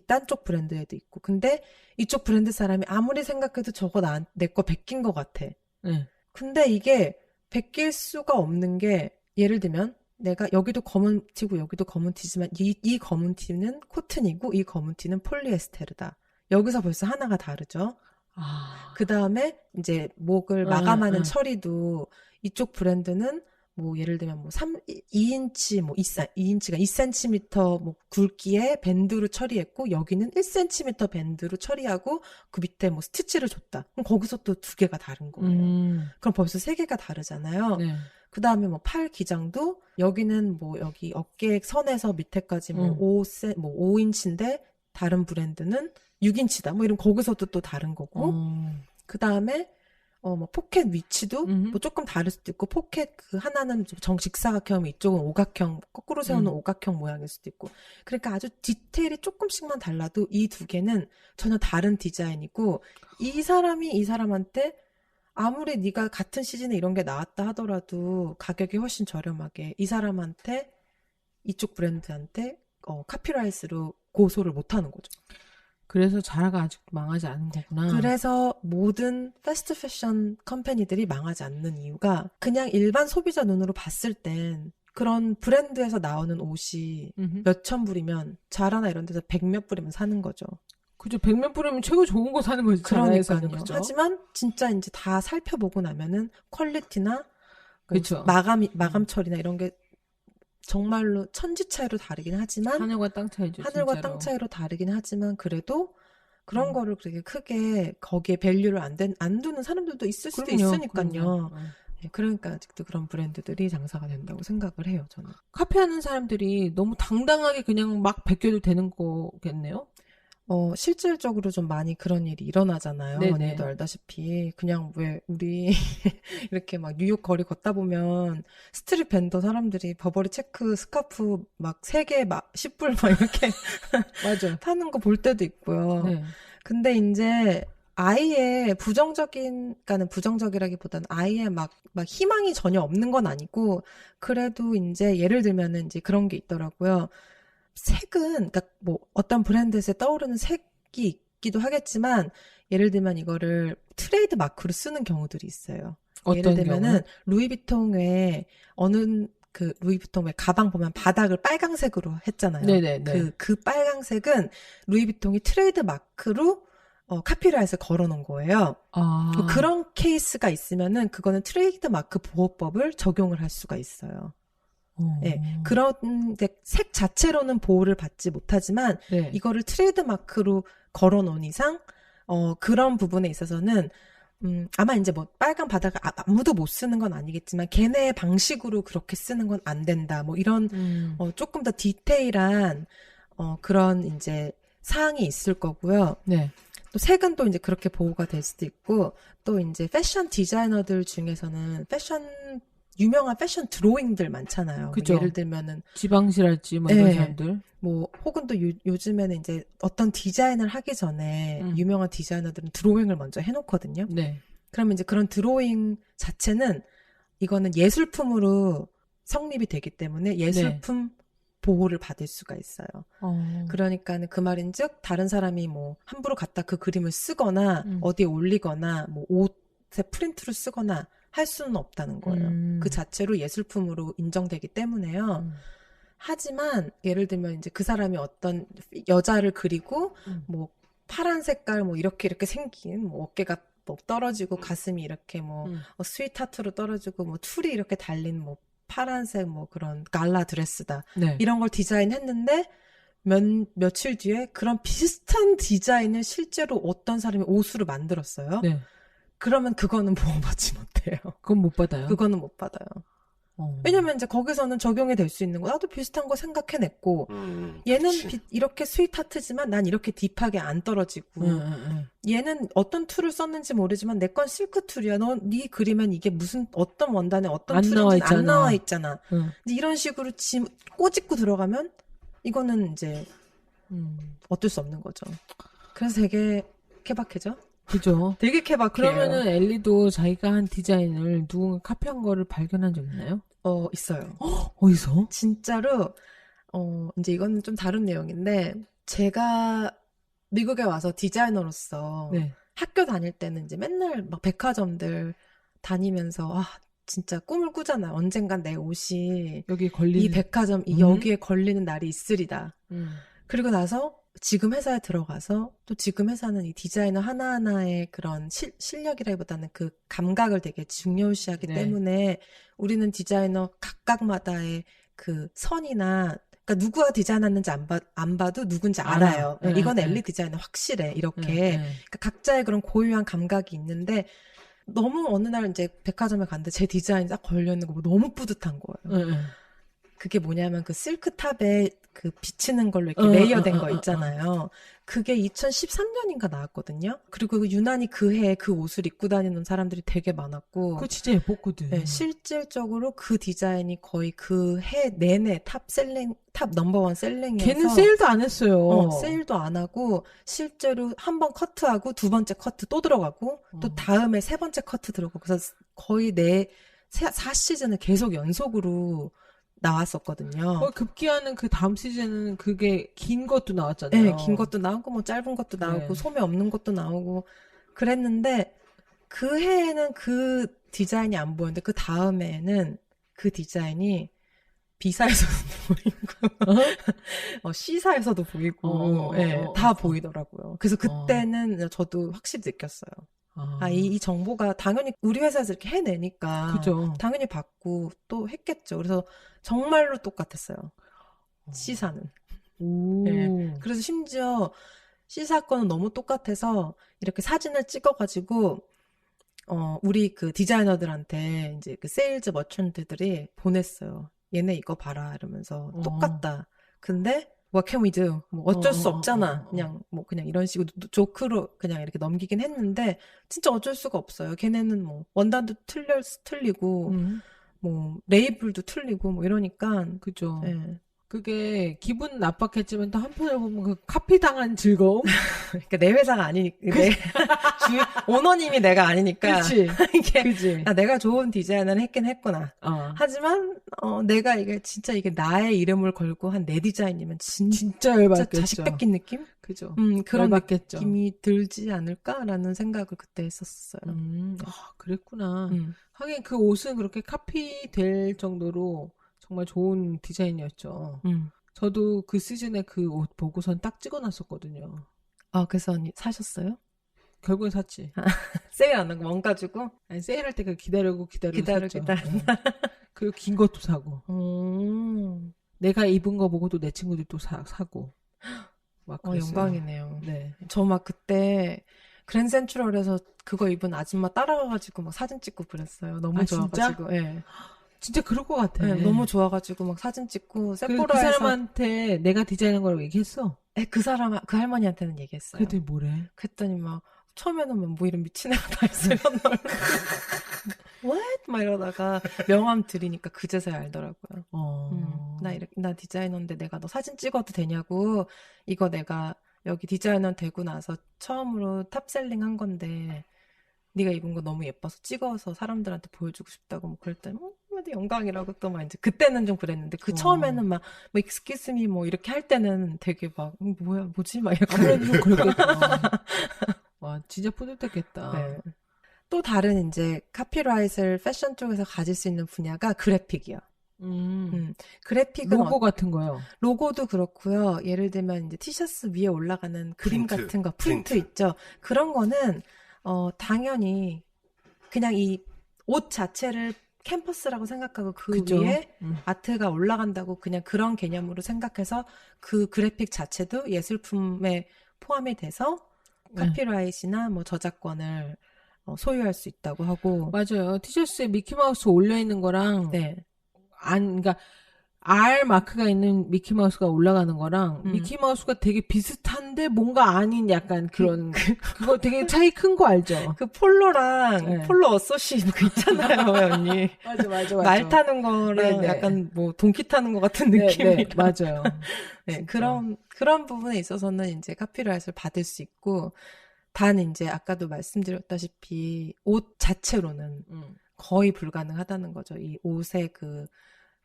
딴 쪽 브랜드에도 있고. 근데 이쪽 브랜드 사람이 아무리 생각해도 저거 내 거 베낀 것 같아. 네. 근데 이게 베낄 수가 없는 게, 예를 들면 내가 여기도 검은 티고 여기도 검은 티지만 이 검은 티는 코튼이고 이 검은 티는 폴리에스테르다. 여기서 벌써 하나가 다르죠. 그 다음에 이제 목을 마감하는 처리도 이쪽 브랜드는 뭐 예를 들면 뭐 2인치 뭐 2인치가 2cm 뭐 굵기의 밴드로 처리했고, 여기는 1cm 밴드로 처리하고 그 밑에 뭐 스티치를 줬다. 그럼 거기서 또 2개가 다른 거예요. 그럼 벌써 3개가 다르잖아요. 네. 그 다음에 뭐 팔 기장도 여기는 뭐 여기 어깨 선에서 밑에까지 뭐 5인치인데 다른 브랜드는 6인치다. 뭐 이런, 거기서도 또 다른 거고. 그 다음에 뭐 포켓 위치도 뭐 조금 다를 수도 있고, 포켓 그 하나는 정직사각형이면 이쪽은 오각형, 거꾸로 세우는 오각형 모양일 수도 있고. 그러니까 아주 디테일이 조금씩만 달라도 이 2개는 전혀 다른 디자인이고, 이 사람이 이 사람한테 아무리 네가 같은 시즌에 이런 게 나왔다 하더라도 가격이 훨씬 저렴하게 이 사람한테, 이쪽 브랜드한테 카피라이트로 고소를 못 하는 거죠. 그래서 자라가 아직 망하지 않은 거구나. 그래서 모든 패스트 패션 컴퍼니들이 망하지 않는 이유가, 그냥 일반 소비자 눈으로 봤을 땐 그런 브랜드에서 나오는 옷이 몇천 불이면 자라나 이런 데서 100몇 불이면 사는 거죠. 그죠. 100몇 불이면 최고 좋은 거 사는 거지. 그러니까요. 그죠? 하지만 진짜 이제 다 살펴보고 나면은 퀄리티나 뭐 그쵸. 마감 처리나 이런 게 정말로 천지 차이로 다르긴 하지만, 하늘과 땅 차이죠. 하늘과 진짜로. 땅 차이로 다르긴 하지만, 그래도 그런 거를 그렇게 크게 거기에 밸류를 안 두는 사람들도 있을 수도 있으니까요. 네, 그러니까 아직도 그런 브랜드들이 장사가 된다고 생각을 해요, 저는. 카피하는 사람들이 너무 당당하게 그냥 막 베껴도 되는 거겠네요? 실질적으로 좀 많이 그런 일이 일어나잖아요. 네네. 언니도 알다시피. 그냥 왜 우리 이렇게 막 뉴욕 거리 걷다 보면 스트릿 벤더 사람들이 버버리 체크 스카프 막 3개 막 10불 막 이렇게 맞아. 파는 거 볼 때도 있고요. 네. 근데 이제 아예 그러니까는 부정적이라기보다는 아예 막 희망이 전혀 없는 건 아니고, 그래도 이제 예를 들면은 이제 그런 게 있더라고요. 색은, 그러니까 뭐 어떤 브랜드에서 떠오르는 색이 있기도 하겠지만, 예를 들면 이거를 트레이드 마크로 쓰는 경우들이 있어요. 예를 어떤 들면은 경우요? 루이비통의 루이비통 왜 가방 보면 바닥을 빨강색으로 했잖아요. 네네네. 그 빨강색은 루이비통이 트레이드 마크로 카피라이트에 걸어놓은 거예요. 아. 뭐 그런 케이스가 있으면은 그거는 트레이드 마크 보호법을 적용을 할 수가 있어요. 네, 그런데 색 자체로는 보호를 받지 못하지만 네. 이거를 트레이드 마크로 걸어놓은 이상 그런 부분에 있어서는 아마 이제 뭐 빨간 바닥을 아무도 못 쓰는 건 아니겠지만 걔네의 방식으로 그렇게 쓰는 건 안 된다. 뭐 이런 조금 더 디테일한 그런 이제 사항이 있을 거고요. 네. 또 색은 또 이제 그렇게 보호가 될 수도 있고, 또 이제 패션 디자이너들 중에서는 유명한 패션 드로잉들 많잖아요. 그죠. 예를 들면은 지방실할지 뭐 이런 네. 사람들. 뭐 혹은 또 요즘에는 이제 어떤 디자인을 하기 전에 유명한 디자이너들은 드로잉을 먼저 해놓거든요. 네. 그러면 이제 그런 드로잉 자체는 이거는 예술품으로 성립이 되기 때문에 예술품 보호를 받을 수가 있어요. 그러니까는 그 말인즉 다른 사람이 뭐 함부로 갖다 그 그림을 쓰거나 어디에 올리거나 뭐 옷에 프린트를 쓰거나 할 수는 없다는 거예요. 그 자체로 예술품으로 인정되기 때문에요. 하지만 예를 들면 이제 그 사람이 어떤 여자를 그리고 뭐 파란 색깔 뭐 이렇게 생긴 뭐 어깨가 뭐 떨어지고 가슴이 이렇게 뭐 스윗하트로 떨어지고 뭐 툴이 이렇게 달린 뭐 파란색 뭐 그런 갈라 드레스다. 네. 이런 걸 디자인했는데 며칠 뒤에 그런 비슷한 디자인을 실제로 어떤 사람이 옷으로 만들었어요. 네. 그러면 그거는 보호받지 못해요. 그건 못 받아요. 그거는 못 받아요. 왜냐면 이제 거기서는 적용이 될 수 있는 거. 나도 비슷한 거 생각해냈고, 얘는 이렇게 스윗하트지만 난 이렇게 딥하게 안 떨어지고, 얘는 어떤 툴을 썼는지 모르지만 내 건 실크 툴이야. 네 그림엔 이게 무슨 어떤 원단에 어떤 툴인지 안 나와 있잖아. 이런 식으로 꼬집고 들어가면 이거는 이제 어쩔 수 없는 거죠. 그래서 되게 케바케죠? 그죠. 되게 케바케예요. 그러면은 엘리도 자기가 한 디자인을 누군가 카피한 거를 발견한 적 있나요? 있어요. 어디서? 진짜로 이제 이건 좀 다른 내용인데, 제가 미국에 와서 디자이너로서 네. 학교 다닐 때는 이제 맨날 막 백화점들 다니면서 진짜 꿈을 꾸잖아요. 언젠간 내 옷이 여기 걸리는 이 백화점 여기에 걸리는 날이 있으리다. 그리고 나서 지금 회사에 들어가서 또 지금 회사는 이 디자이너 하나하나의 그런 실력이라기보다는 그 감각을 되게 중요시하기 때문에 우리는 디자이너 각각마다의 그 선이나 그러니까 누구가 디자인했는지 안 봐도 누군지 알아요. 이건 엘리 디자이너 확실해. 이렇게 그러니까 각자의 그런 고유한 감각이 있는데 너무 어느 날 이제 백화점에 갔는데 제 디자인이 딱 걸려있는 거 너무 뿌듯한 거예요. 그게 뭐냐면 그 실크탑에 그 비치는 걸로 이렇게 레이어된 거 있잖아요. 그게 2013년인가 나왔거든요. 그리고 유난히 그 해에 그 옷을 입고 다니는 사람들이 되게 많았고. 그거 진짜 예뻤거든. 네, 실질적으로 그 디자인이 거의 그 해 내내 탑 넘버원 셀링이어서. 걔는 세일도 안 했어요. 세일도 안 하고 실제로 한 번 커트하고 두 번째 커트 또 들어가고 또 다음에 세 번째 커트 들어가고 그래서 거의 4시즌을 계속 연속으로 나왔었거든요. 급기야는 그 다음 시즌은 그게 긴 것도 나왔잖아요. 네, 긴 것도 나오고 뭐 짧은 것도 나오고 소매 없는 것도 나오고 그랬는데 그 해에는 그 디자인이 안 보였는데 그 다음에는 그 디자인이 B사에서도 보이고 C사에서도 보이고 다 보이더라고요. 그래서 그때는 저도 확실히 느꼈어요. 이 정보가 당연히 우리 회사에서 이렇게 해내니까 그죠. 당연히 받고 또 했겠죠. 그래서 정말로 똑같았어요. C사는. 네. 그래서 심지어 C사건은 너무 똑같아서 이렇게 사진을 찍어가지고 우리 그 디자이너들한테 이제 그 세일즈 머천트들이 보냈어요. 얘네 이거 봐라 이러면서 똑같다. 근데 What can we do? 뭐 어쩔 수 없잖아. 그냥 뭐 그냥 이런 식으로 조크로 그냥 이렇게 넘기긴 했는데 진짜 어쩔 수가 없어요. 걔네는 뭐 원단도 틀리고 뭐 레이블도 틀리고 뭐 이러니까 그죠. 예. 그게 기분 나빴겠지만 또 한편으로 보면 그 카피 당한 즐거움? 그러니까 내 회사가 아니니까 오너님이 내가 아니니까 그치. 이게 그지. 내가 좋은 디자인을 했긴 했구나. 어. 하지만 내가 이게 진짜 이게 나의 이름을 걸고 한 내 디자인이면 진짜 진짜 열받겠죠. 자식 뺏긴 느낌? 그죠. 그런 열받겠죠. 느낌이 들지 않을까라는 생각을 그때 했었어요. 그랬구나. 하긴 그 옷은 그렇게 카피될 정도로 정말 좋은 디자인이었죠. 저도 그 시즌에 그 옷 보고선 딱 찍어놨었거든요. 그래서 언니 사셨어요? 결국엔 샀지. 세일 안 하고 원 가지고? 아니, 세일할 때 그 기다리고 기다려. 그리고 긴 것도 사고. 내가 입은 거 보고 또 내 친구들이 또 사고. 막 그랬어요. 영광이네요. 네. 저 막 그때 그랜센트럴에서 그거 입은 아줌마 따라가가지고 막 사진 찍고 그랬어요. 너무 좋아가지고. 예. 진짜 그럴 것 같아. 네, 너무 좋아가지고 막 사진 찍고 그 세포라에서 사람한테 내가 디자인한 거라고 얘기했어? 그 할머니한테는 얘기했어요. 그랬더니 뭐래? 그랬더니 막 처음에는 뭐 이런 미친 애가 다 있어요. What? 막 이러다가 명함 드리니까 그제서야 알더라고요. 나 디자이너인데 내가 너 사진 찍어도 되냐고. 이거 내가 여기 디자이너 되고 나서 처음으로 탑셀링 한 건데 네가 입은 거 너무 예뻐서 찍어서 사람들한테 보여주고 싶다고 뭐 그랬더니 영광이라고 또 막 이제 그때는 좀 그랬는데 그 처음에는 막 excuse me 뭐 이렇게 할 때는 되게 막 뭐지 막 이렇게 아무래도 좀 그랬겠다. 와 진짜 뿌듯했겠다. 네. 또 다른 이제 카피라이트를 패션 쪽에서 가질 수 있는 분야가 그래픽이요. 그래픽은 로고 같은 거요. 로고도 그렇고요. 예를 들면 이제 티셔츠 위에 올라가는 그림 프린트, 같은 거, 프린트 있죠. 그런 거는 당연히 그냥 이 옷 자체를 캠퍼스라고 생각하고 그 그죠. 위에 아트가 올라간다고 그냥 그런 개념으로 생각해서 그 그래픽 자체도 예술품에 포함이 돼서 카피라이트나 뭐 저작권을 소유할 수 있다고 하고. 맞아요. 티셔츠에 미키마우스 올려있는 거랑 네. 그러니까 R 마크가 있는 미키마우스가 올라가는 거랑 미키마우스가 되게 비슷한데 뭔가 아닌 약간 그런 그거 되게 차이 큰 거 알죠? 그 폴로랑 폴로 어소시에이트 그 있잖아요, 언니. 맞아. 말 타는 거랑 네네. 약간 뭐 동키 타는 것 같은 느낌이. 네, 맞아요. 네, 그런 부분에 있어서는 이제 카피라이트를 받을 수 있고, 단 이제 아까도 말씀드렸다시피 옷 자체로는 거의 불가능하다는 거죠. 이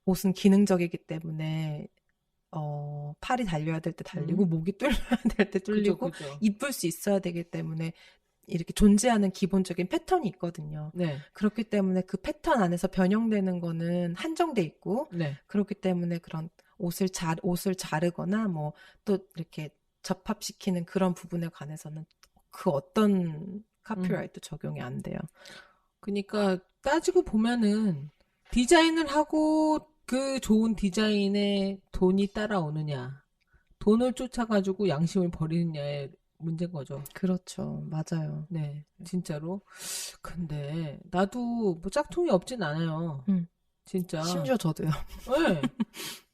옷은 기능적이기 때문에 팔이 달려야 될 때 달리고 목이 뚫려야 될 때 뚫리고 그죠. 이쁠 수 있어야 되기 때문에 이렇게 존재하는 기본적인 패턴이 있거든요. 네. 그렇기 때문에 그 패턴 안에서 변형되는 거는 한정돼 있고 네. 그렇기 때문에 그런 옷을 자르거나 뭐 또 이렇게 접합시키는 그런 부분에 관해서는 그 어떤 카피라이트 적용이 안 돼요. 그러니까 따지고 보면은 디자인을 하고 그 좋은 디자인에 돈이 따라오느냐, 돈을 쫓아가지고 양심을 버리느냐의 문제인 거죠. 그렇죠. 맞아요. 네, 진짜로. 근데 나도 뭐 짝퉁이 없진 않아요. 진짜. 심지어 저도요. 네.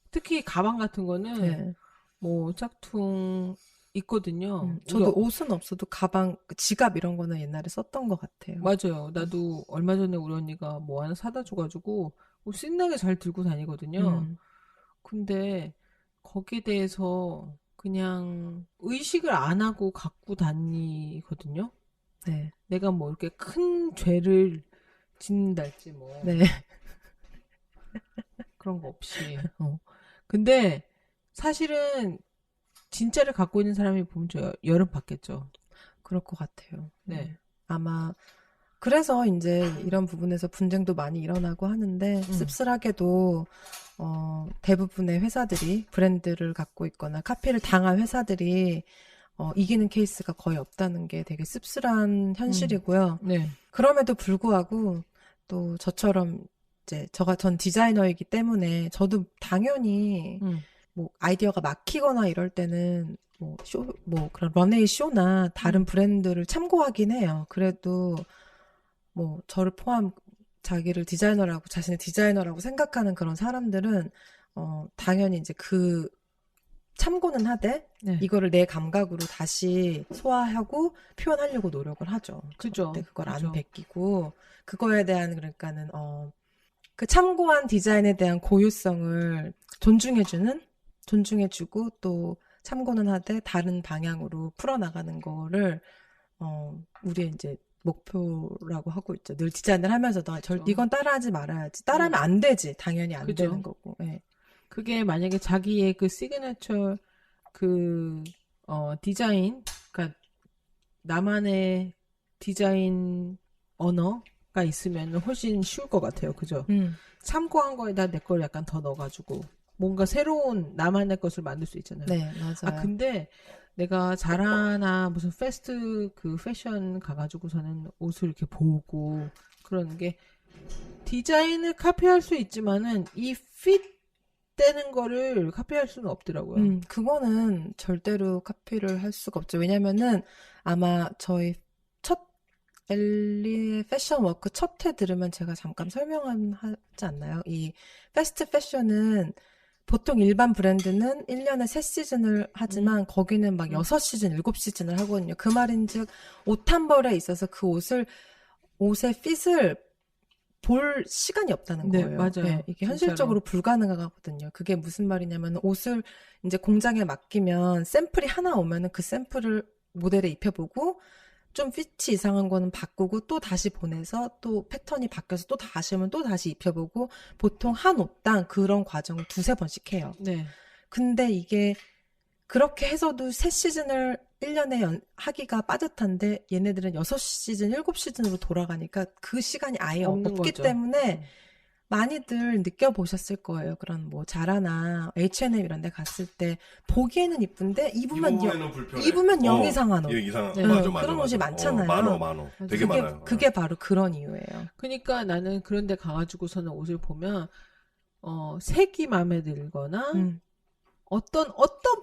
특히 가방 같은 거는 네. 뭐 짝퉁 있거든요. 저도 옷은 없어도 가방, 지갑 이런 거는 옛날에 썼던 것 같아요. 맞아요. 나도 얼마 전에 우리 언니가 뭐 하나 사다 줘가지고 신나게 잘 들고 다니거든요. 근데 거기에 대해서 그냥 의식을 안 하고 갖고 다니거든요. 네. 내가 뭐 이렇게 큰 죄를 짓는달지 뭐. 네. 그런 거 없이. 근데 사실은 진짜를 갖고 있는 사람이 보면 저 여름 받겠죠. 그럴 것 같아요. 네. 아마 그래서 이제 이런 부분에서 분쟁도 많이 일어나고 하는데 씁쓸하게도 대부분의 회사들이 브랜드를 갖고 있거나 카피를 당한 회사들이 이기는 케이스가 거의 없다는 게 되게 씁쓸한 현실이고요. 네. 그럼에도 불구하고 또 저처럼 이제 전 디자이너이기 때문에 저도 당연히 뭐 아이디어가 막히거나 이럴 때는 뭐 그런 런웨이 쇼나 다른 브랜드를 참고하긴 해요. 그래도 뭐 저를 포함 자기를 자신의 디자이너라고 생각하는 그런 사람들은 당연히 이제 그 참고는 하되 이거를 내 감각으로 다시 소화하고 표현하려고 노력을 하죠. 그죠. 절대 그걸 안 베끼고 그거에 대한 그러니까는 그 참고한 디자인에 대한 고유성을 존중해주는 존중해주고 또 참고는 하되 다른 방향으로 풀어나가는 거를 우리의 이제 목표라고 하고 있죠. 늘 디자인을 하면서도 이건 따라하지 말아야지. 따라하면 안 되지. 당연히 안 그죠. 되는 거고. 네. 그게 만약에 자기의 그 시그니처 그 디자인, 그러니까 나만의 디자인 언어가 있으면 훨씬 쉬울 것 같아요. 그죠? 참고한 거에다 내 걸 약간 더 넣어가지고 뭔가 새로운 나만의 것을 만들 수 있잖아요. 네, 맞아요. 근데 내가 자라나 무슨 패스트 그 패션 가가지고서는 옷을 이렇게 보고 그러는 게 디자인을 카피할 수 있지만은 이 핏 되는 거를 카피할 수는 없더라고요. 그거는 절대로 카피를 할 수가 없죠. 왜냐면은 아마 저희 첫 엘리의 패션 워크 첫 회 들으면 제가 잠깐 설명하지 않나요? 이 패스트 패션은 보통 일반 브랜드는 1년에 3시즌을 하지만 거기는 막 6시즌, 7시즌을 하거든요. 그 말인즉 옷 한 벌에 있어서 그 옷의 핏을 볼 시간이 없다는 네, 거예요. 맞아요. 네, 이게 현실적으로 불가능하거든요. 그게 무슨 말이냐면 옷을 이제 공장에 맡기면 샘플이 하나 오면은 그 샘플을 모델에 입혀보고 좀 핏이 이상한 거는 바꾸고 또 다시 보내서 또 패턴이 바뀌어서 또 다시 오면 또 다시 입혀보고 보통 한 옷당 그런 과정을 2-3번씩 해요. 네. 근데 이게 그렇게 해서도 3시즌을 1년에 하기가 빠듯한데 얘네들은 6시즌, 7시즌으로 돌아가니까 그 시간이 아예 없는 없기 거죠. 때문에 많이들 느껴보셨을 거예요. 그런 뭐 자라나 H&M 이런 데 갔을 때 보기에는 이쁜데 입으면 불편해. 입으면 영 이상한 옷. 이상. 네. 맞아. 그런 옷이 많잖아요. 많어. 되게 많아요. 그게 바로 그런 이유예요. 그러니까 나는 그런 데 가가지고서는 옷을 보면 색이 마음에 들거나 어떤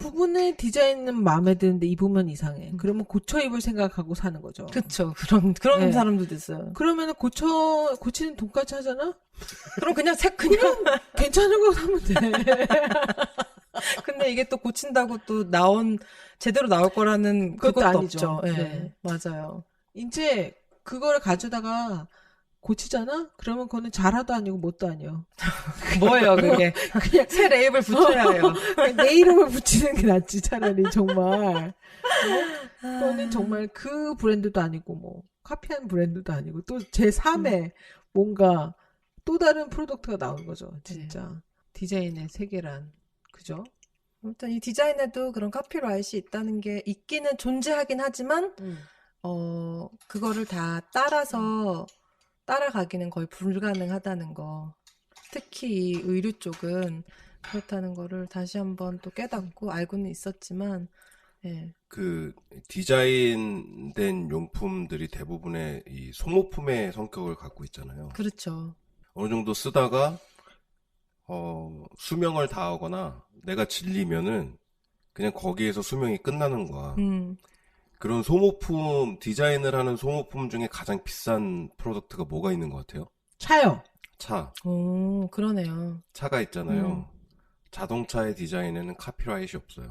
부분의 디자인은 마음에 드는데 입으면 이상해. 그러면 고쳐 입을 생각하고 사는 거죠. 그쵸. 그런 네. 사람들도 있어요. 그러면은 고치는 돈까지 하잖아? 그럼 그냥 그냥 괜찮은 거 사면 돼. 근데 이게 또 고친다고 또 제대로 나올 거라는 그것도 그것도 아니죠. 없죠. 네. 네. 맞아요. 이제 그거를 가져다가 고치잖아? 그러면 그거는 자라도 아니고 못도 아니요. 뭐예요, 그게? 그냥 새 레이블 붙여야 해요. 내 이름을 붙이는 게 낫지, 차라리, 정말. 그거는 정말 그 브랜드도 아니고, 뭐, 카피한 브랜드도 아니고, 또 제3의 뭔가 또 다른 프로덕트가 나온 거죠, 진짜. 디자인의 세계란. 그죠? 아무튼 이 디자인에도 그런 카피라이트이 있다는 게 있기는 존재하긴 하지만, 그거를 다 따라가기는 거의 불가능하다는 거. 특히 이 의류 쪽은 그렇다는 거를 다시 한번 또 깨닫고 알고는 있었지만, 예. 그 디자인된 용품들이 대부분의 이 소모품의 성격을 갖고 있잖아요. 그렇죠. 어느 정도 쓰다가 수명을 다하거나 내가 질리면은 그냥 거기에서 수명이 끝나는 거야. 그런 소모품, 디자인을 하는 소모품 중에 가장 비싼 프로덕트가 뭐가 있는 것 같아요? 차요. 차. 오, 그러네요. 차가 있잖아요. 자동차의 디자인에는 카피라이트이 없어요.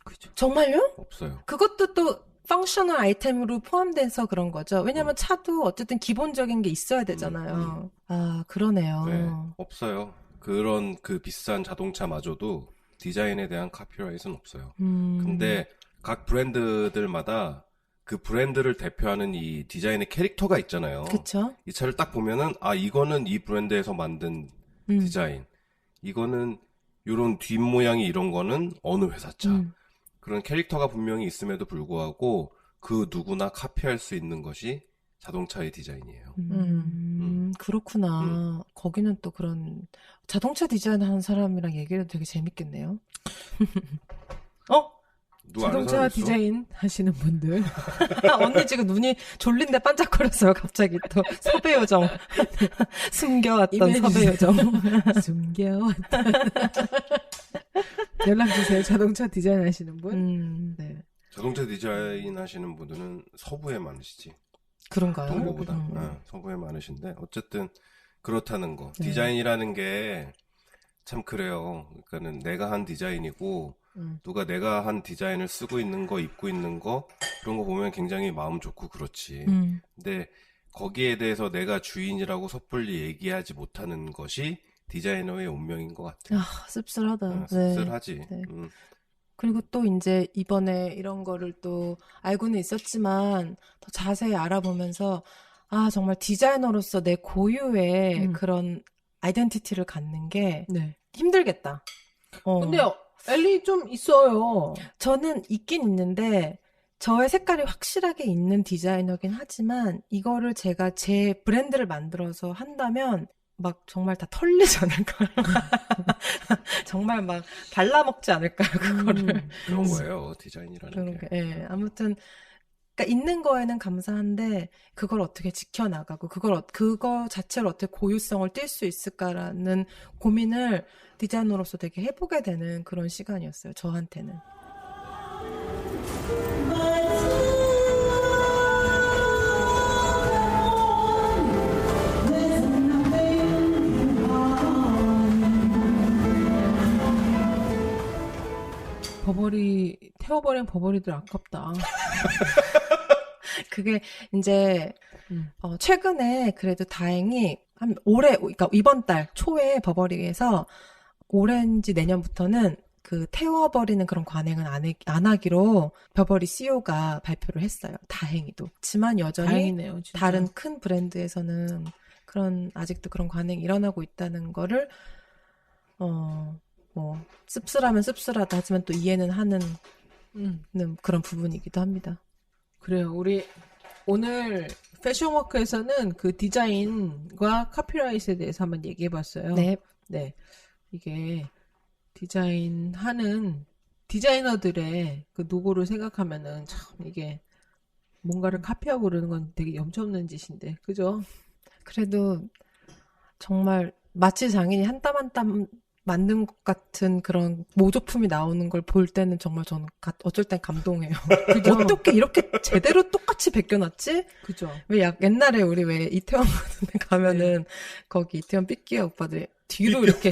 그죠. 정말요? 없어요. 그것도 또 펑셔널 아이템으로 포함돼서 그런 거죠. 왜냐면 차도 어쨌든 기본적인 게 있어야 되잖아요. 아, 그러네요. 네, 없어요. 그런 그 비싼 자동차마저도 디자인에 대한 카피라이트는 없어요. 근데 각 브랜드들마다 그 브랜드를 대표하는 이 디자인의 캐릭터가 있잖아요. 그쵸? 이 차를 딱 보면은 이거는 이 브랜드에서 만든 디자인. 이거는 요런 뒷모양이 이런 거는 어느 회사 차. 그런 캐릭터가 분명히 있음에도 불구하고 그 누구나 카피할 수 있는 것이 자동차의 디자인이에요. 그렇구나. 거기는 또 그런 자동차 디자인 하는 사람이랑 얘기해도 되게 재밌겠네요. 누가 아는 자동차 사람 있어? 디자인 하시는 분들. 언니 지금 눈이 졸린데 반짝거렸어요. 갑자기 또 섭외 요정. 숨겨왔던 이미지. 섭외 요정. 숨겨왔다. 연락주세요. 자동차 디자인 하시는 분. 네. 자동차 디자인 하시는 분들은 서부에 많으시지. 그런가요? 동부보다 서부에 많으신데 어쨌든 그렇다는 거. 네. 디자인이라는 게 참 그래요. 그러니까는 내가 한 디자인이고 누가 내가 한 디자인을 쓰고 있는 거, 입고 있는 거 그런 거 보면 굉장히 마음 좋고 그렇지. 근데 거기에 대해서 내가 주인이라고 섣불리 얘기하지 못하는 것이 디자이너의 운명인 것 같아. 씁쓸하다. 씁쓸하지. 네. 그리고 또 이제 이번에 이런 거를 또 알고는 있었지만 더 자세히 알아보면서 정말 디자이너로서 내 고유의 그런 아이덴티티를 갖는 게 네. 힘들겠다. 근데 엘리 좀 있어요. 저는 있긴 있는데 저의 색깔이 확실하게 있는 디자이너긴 하지만 이거를 제가 제 브랜드를 만들어서 한다면 막 정말 다 털리지 않을까요? 정말 막 발라먹지 않을까요? 그거를. 그런 거예요. 디자인이라는 그런 게. 게. 아무튼 그러니까 있는 거에는 감사한데 그걸 어떻게 지켜나가고 그거 자체를 어떻게 고유성을 띌 수 있을까라는 고민을 디자이너로서 되게 해보게 되는 그런 시간이었어요. 저한테는. 태워버린 버버리들 아깝다. 그게 이제 최근에 그래도 다행히 한 올해, 그러니까 이번 달 초에 버버리에서 올해인지 내년부터는 그 태워버리는 그런 관행은 안 하기로 버버리 CEO가 발표를 했어요. 다행히도. 하지만 여전히 다행이네요, 진짜. 다른 큰 브랜드에서는 아직도 그런 관행이 일어나고 있다는 거를 씁쓸하면 씁쓸하다 하지만 또 이해는 하는 그런 부분이기도 합니다. 그래요. 우리 오늘 패션워크에서는 그 디자인과 카피라이트에 대해서 한번 얘기해봤어요. 네. 네. 이게 디자인하는 디자이너들의 그 노고를 생각하면은 참 이게 뭔가를 카피하고 그러는 건 되게 염치 없는 짓인데, 그죠? 그래도 정말 마치 장인이 한 땀 한 땀 만든 것 같은 그런 모조품이 나오는 걸 볼 때는 정말 저는 어쩔 땐 감동해요. 그죠? 어떻게 이렇게 제대로 똑같이 베껴놨지? 그죠? 왜 옛날에 우리 왜 이태원 같은 데 가면은 거기 이태원 삐끼야 오빠들이 뒤로 이렇게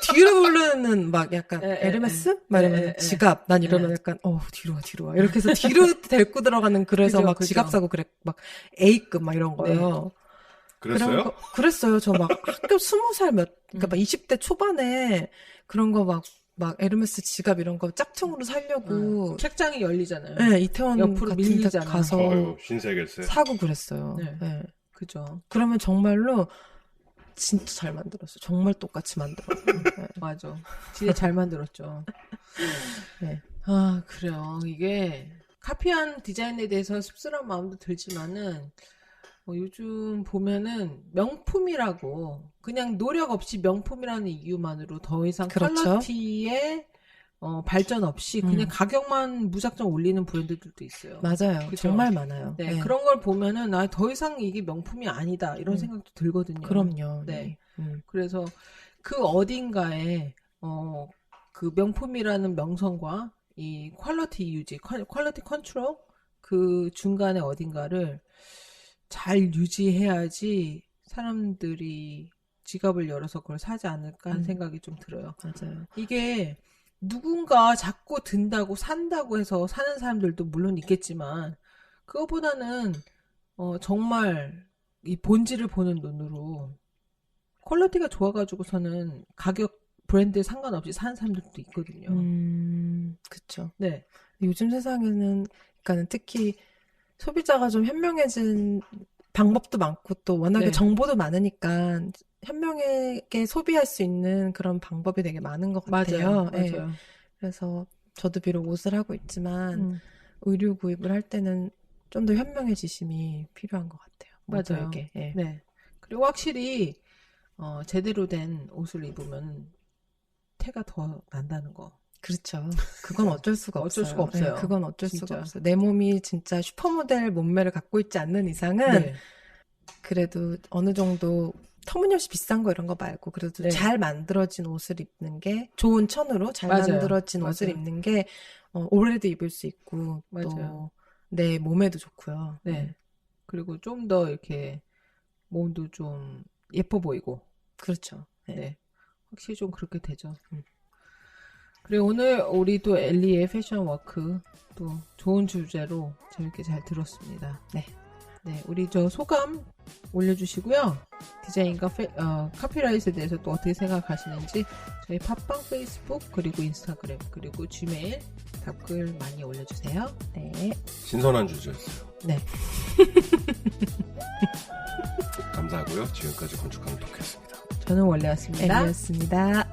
뒤로 부르는 막 약간 에르메스? 막 이러면 지갑. 난 이러면 약간 뒤로 와. 이렇게 해서 뒤로 데리고 들어가는 그래서 그죠, 막 그죠. 지갑 사고 그래. 막 A급 막 이런 거요. 그랬어요? 그랬어요. 저 막 학교 20살 그러니까 막 20대 초반에 그런 거 막 에르메스 지갑 이런 거 짝퉁으로 사려고 책장이 열리잖아요. 네, 이태원 옆으로 같은 데 밀리잖아. 가서 신세계세. 사고 그랬어요. 네. 네. 그죠? 그러면 정말로 진짜 잘 만들었어요. 정말 똑같이 만들었어요. 네. 맞아. 진짜 잘 만들었죠. 네. 그래요. 이게 카피한 디자인에 대해서 씁쓸한 마음도 들지만은 요즘 보면은 명품이라고 그냥 노력 없이 명품이라는 이유만으로 더 이상 그렇죠. 퀄리티에 발전 없이 그냥 가격만 무작정 올리는 브랜드들도 있어요. 맞아요. 그죠? 정말 많아요. 네, 그런 걸 보면은 더 이상 이게 명품이 아니다 이런 생각도 들거든요. 그럼요. 네. 그래서 그 어딘가에 그 명품이라는 명성과 이 퀄리티 유지, 퀄리티 컨트롤 그 중간에 어딘가를 잘 유지해야지 사람들이 지갑을 열어서 그걸 사지 않을까 하는 생각이 좀 들어요. 맞아요. 이게 누군가 자꾸 든다고 산다고 해서 사는 사람들도 물론 있겠지만 그거보다는 정말 이 본질을 보는 눈으로 퀄리티가 좋아가지고서는 가격 브랜드에 상관없이 사는 사람들도 있거든요. 그쵸. 네. 요즘 세상에는 그러니까 특히 소비자가 좀 현명해진 방법도 많고 또 워낙에 정보도 많으니까 현명하게 소비할 수 있는 그런 방법이 되게 많은 것 같아요. 맞아요. 맞아요. 그래서 저도 비록 옷을 하고 있지만 의류 구입을 할 때는 좀 더 현명해지심이 필요한 것 같아요. 맞아요. 네. 그리고 확실히 제대로 된 옷을 입으면 태가 더 난다는 거. 그렇죠. 그건 어쩔 수가 없어요. 어쩔 수가 없어요. 네, 그건 어쩔 진짜. 수가 없어요. 내 몸이 진짜 슈퍼모델 몸매를 갖고 있지 않는 이상은 그래도 어느 정도 터무니없이 비싼 거 이런 거 말고 그래도 잘 만들어진 옷을 입는 게 좋은 천으로 잘 만들어진 옷을 입는 게 오래도 입을 수 있고 또 내 몸에도 좋고요. 네. 그리고 좀 더 이렇게 몸도 좀 예뻐 보이고. 그렇죠. 네. 확실히 좀 그렇게 되죠. 그리고 오늘 우리 또 엘리의 패션 워크 또 좋은 주제로 재밌게 잘 들었습니다. 네. 네, 우리 저 소감 올려주시고요. 디자인과 카피라이트에 대해서 또 어떻게 생각하시는지 저희 팟빵, 페이스북, 그리고 인스타그램, 그리고 지메일 답글 많이 올려주세요. 네. 신선한 주제였어요. 네. 감사하고요. 지금까지 건축 감독했습니다. 저는 원래였습니다. M이었습니다.